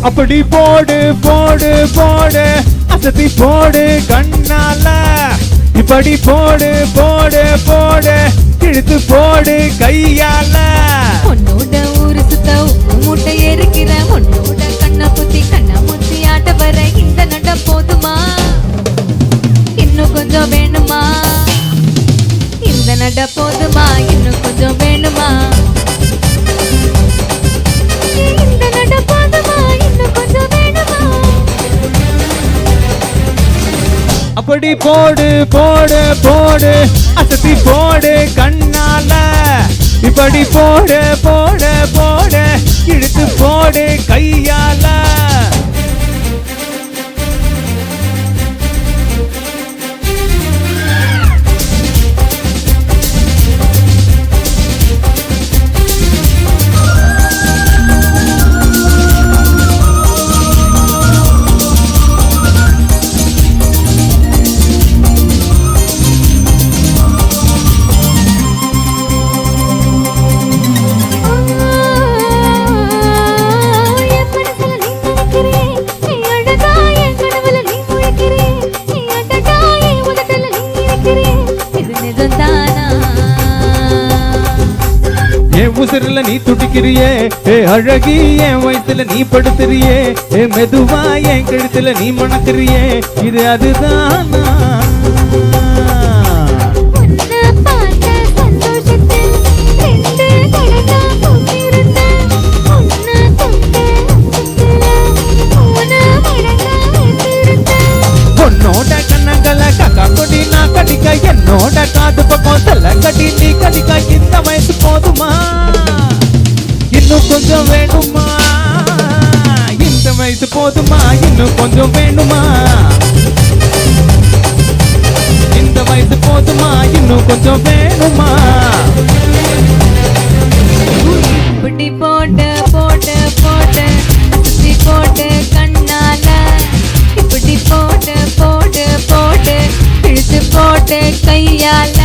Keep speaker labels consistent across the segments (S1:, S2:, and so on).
S1: அப்படி போடு போடு போடு அசத்தி போடு கண்ணால இப்படி போடு போடு போடு இழுத்து போடு கையால
S2: உன்னோட ஊரு சுத்த உப்பு மூட்டை எரிக்கிற உன்னோட கண்ண புத்தி கண்ண முத்தி ஆட்ட வர இந்த நட போதுமா இன்னும் கொஞ்சம் வேணுமா இந்த நட போதுமா இன்னும் கொஞ்சம் வேணுமா இந்த நட போதுமா இன்னும் கொஞ்சம் வேணுமா
S1: அப்படி போடு போடு போடு அசத்தி போடு கண்ணால இப்படி போடு போடு போடு இழுத்து போடு கையால என் உசிரில நீ துடிக்கிறியே ஏ அழகி என் வயசுல நீ படுத்துறியே ஏ மெதுவா என் கழுத்துல நீ மணக்கிறியே இது அதுதானா உன்னோட கண்ணங்களை கக்கா கொடி நான் கடிக்க என்னோட காது பக்கம் செல்ல கட்டி நீ கடிக்க இந்த வயசு போதுமா இன்னும் கொஞ்சம் வேணுமா இந்த வயசு போதுமா இன்னும் கொஞ்சம் வேணுமா இந்த வயசு போதுமா இன்னும் கொஞ்சம் வேணுமா
S2: இப்படி போட்டு போட்டு போட்டு சுத்தி போட்டு கண்ணால இப்படி போட்டு போட்டு போட்டு இழுத்து போட்டு கையால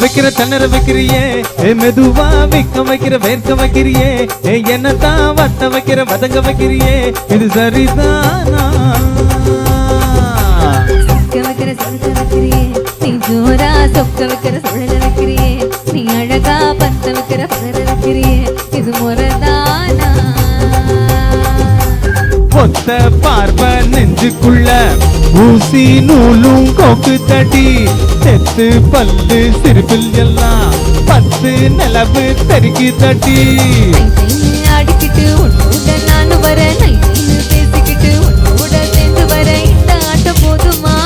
S1: வைக்கிற தண்ணற வைக்கிறியே ஏ மெதுவா விக்க வைக்கிற வேர்க்க வைக்கிறியே ஏ என்னத்தான் வத்த வைக்கிற வதங்க வைக்கிறியே இது சரிதானா
S2: வைக்கிற சொக்க வைக்கிறியே நீ ஜோரா சொக்க வைக்கிற சுழல வைக்கிறியே நீ அழகா பத்த வைக்கிற பதற வைக்கிறியே இது முறைதானா
S1: பொத்த பார்வை நெஞ்சுக்குள்ள ஊசி நூலும் கொக்கு தடி செத்து பல்லு சிரிப்பில் எல்லாம் 10 நிலவு தெருக்கி தடி
S2: அடிக்கிட்டு உன்னோட நானு வர நைன்னு பேசிக்கிட்டு உன்னோட சேர்ந்து வர இந்த ஆட்டம் போதுமா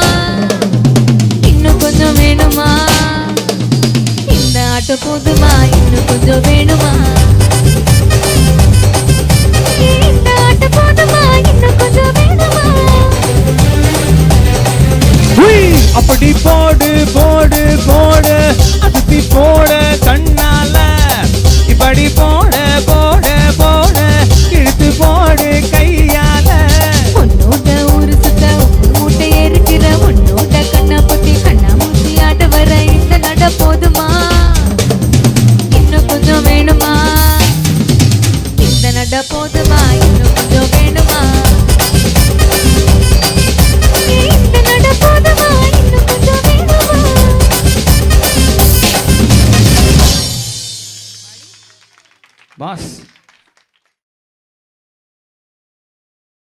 S2: இன்னும் கொஞ்சம் வேணுமா இந்த ஆட்டம் போதுமா இன்னும் கொஞ்சம் வேணுமா இந்த ஆட்டம் போதுமா இன்னும் கொஞ்சம் வேணுமா
S1: அப்படி போடு போடு போடு